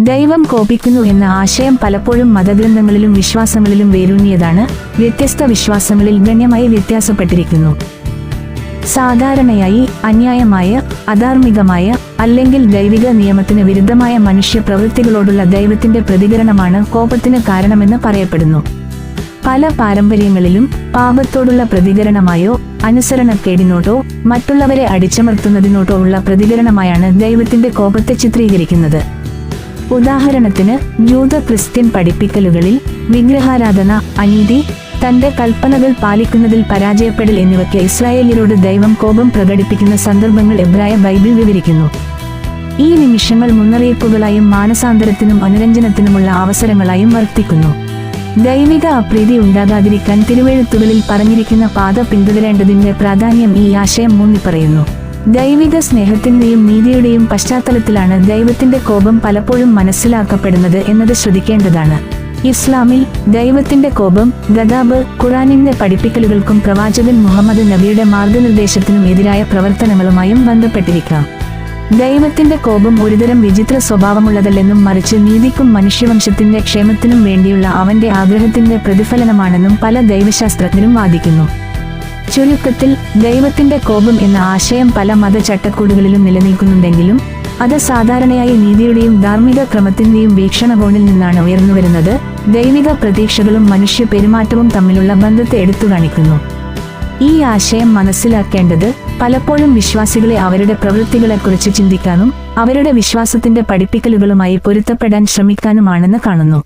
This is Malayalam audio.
ദൈവം കോപിക്കുന്നു എന്ന ആശയം പലപ്പോഴും മതഗ്രന്ഥങ്ങളിലും വിശ്വാസങ്ങളിലും വേരൂന്നിയതാണ്. വ്യത്യസ്ത വിശ്വാസങ്ങളിൽ ഗണ്യമായി വ്യത്യാസപ്പെട്ടിരിക്കുന്നു. സാധാരണയായി അന്യായമായ, അധാർമികമായ അല്ലെങ്കിൽ ദൈവിക നിയമത്തിന് വിരുദ്ധമായ മനുഷ്യ പ്രവൃത്തികളോടുള്ള ദൈവത്തിന്റെ പ്രതികരണമാണ് കോപത്തിന് കാരണമെന്ന് പറയപ്പെടുന്നു. പല പാരമ്പര്യങ്ങളിലും പാപത്തോടുള്ള പ്രതികരണമായോ അനുസരണക്കേടിനോട്ടോ മറ്റുള്ളവരെ അടിച്ചമർത്തുന്നതിനോട്ടോ ഉള്ള പ്രതികരണമായാണ് ദൈവത്തിന്റെ കോപത്തെ ചിത്രീകരിക്കുന്നത്. ഉദാഹരണത്തിന്, ജൂത ക്രിസ്ത്യൻ പഠിപ്പിക്കലുകളിൽ വിഗ്രഹാരാധന, അനീതി, തന്റെ കൽപ്പനകൾ പാലിക്കുന്നതിൽ പരാജയപ്പെടൽ എന്നിവയ്ക്ക് ഇസ്രായേല്യരോട് ദൈവം കോപം പ്രകടിപ്പിക്കുന്ന സന്ദർഭങ്ങൾ എബ്രായ ബൈബിൾ വിവരിക്കുന്നു. ഈ നിമിഷങ്ങൾ മുന്നറിയിപ്പുകളായും മാനസാന്തരത്തിനും അനുരഞ്ജനത്തിനുമുള്ള അവസരങ്ങളായും വർത്തിക്കുന്നു. ദൈവിക അപ്രീതി ഉണ്ടാകാതിരിക്കാൻ തിരുവെഴുത്തുകളിൽ പറഞ്ഞിരിക്കുന്ന പാത പിന്തുടരേണ്ടതിന്റെ പ്രാധാന്യം ഈ ആശയം ഊന്നിപ്പറയുന്നു. ദൈവിക സ്നേഹത്തിന്റെയും നീതിയുടെയും പശ്ചാത്തലത്തിലാണ് ദൈവത്തിന്റെ കോപം പലപ്പോഴും മനസ്സിലാക്കപ്പെടുന്നത് എന്നത് ശ്രദ്ധിക്കേണ്ടതാണ്. ഇസ്ലാമിൽ ദൈവത്തിന്റെ കോപം ഗദാബ് ഖുർആനിന്റെ പഠിപ്പിക്കലുകൾക്കും പ്രവാചകൻ മുഹമ്മദ് നബിയുടെ മാർഗനിർദ്ദേശത്തിനും എതിരായ പ്രവർത്തനങ്ങളുമായും ബന്ധപ്പെട്ടിരിക്കാം. ദൈവത്തിന്റെ കോപം ഒരുതരം വിചിത്ര സ്വഭാവമുള്ളതല്ലെന്നും മറിച്ച് നീതിക്കും മനുഷ്യവംശത്തിന്റെ ക്ഷേമത്തിനും വേണ്ടിയുള്ള അവന്റെ ആഗ്രഹത്തിന്റെ പ്രതിഫലനമാണെന്നും പല ദൈവശാസ്ത്രജ്ഞരും വാദിക്കുന്നു. ചുരുക്കത്തിൽ, ദൈവത്തിന്റെ കോപം എന്ന ആശയം പല മതചട്ടക്കൂടുകളിലും നിലനിൽക്കുന്നുണ്ടെങ്കിലും അത് സാധാരണയായി നീതിയുടെയും ധാർമ്മിക ക്രമത്തിന്റെയും വീക്ഷണകോണിൽ നിന്നാണ് ഉയർന്നുവരുന്നത്. ദൈവിക പ്രതീക്ഷകളും മനുഷ്യ പെരുമാറ്റവും തമ്മിലുള്ള ബന്ധത്തെ എടുത്തുകാണിക്കുന്നു. ഈ ആശയം മനസ്സിലാക്കേണ്ടത് പലപ്പോഴും വിശ്വാസികളെ അവരുടെ പ്രവൃത്തികളെക്കുറിച്ച് ചിന്തിക്കാനും അവരുടെ വിശ്വാസത്തിന്റെ പഠിപ്പിക്കലുകളുമായി പൊരുത്തപ്പെടാൻ ശ്രമിക്കാനുമാണെന്ന് കാണുന്നു.